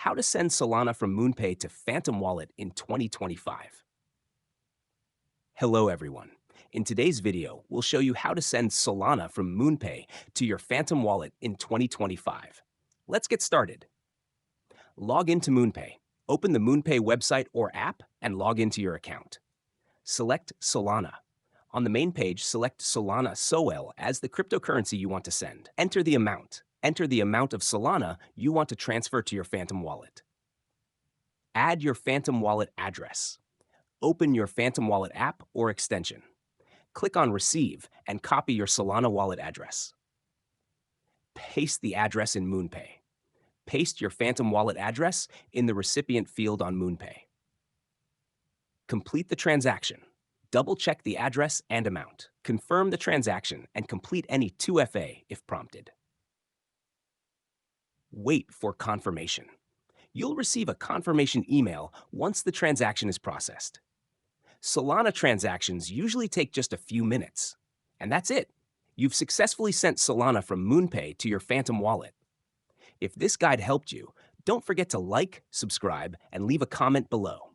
How to send Solana from MoonPay to Phantom Wallet in 2025. Hello everyone. In today's video, we'll show you how to send Solana from MoonPay to your Phantom Wallet in 2025. Let's get started. Log into MoonPay. Open the MoonPay website or app and log into your account. Select Solana. On the main page, select Solana SOL as the cryptocurrency you want to send. Enter the amount. Enter the amount of Solana you want to transfer to your Phantom Wallet. Add your Phantom Wallet address. Open your Phantom Wallet app or extension. Click on Receive and copy your Solana wallet address. Paste the address in MoonPay. Paste your Phantom Wallet address in the recipient field on MoonPay. Complete the transaction. Double-check the address and amount. Confirm the transaction and complete any 2FA if prompted. Wait for confirmation. You'll receive a confirmation email once the transaction is processed. Solana transactions usually take just a few minutes. And that's it. You've successfully sent Solana from MoonPay to your Phantom Wallet. If this guide helped you, don't forget to like, subscribe, and leave a comment below.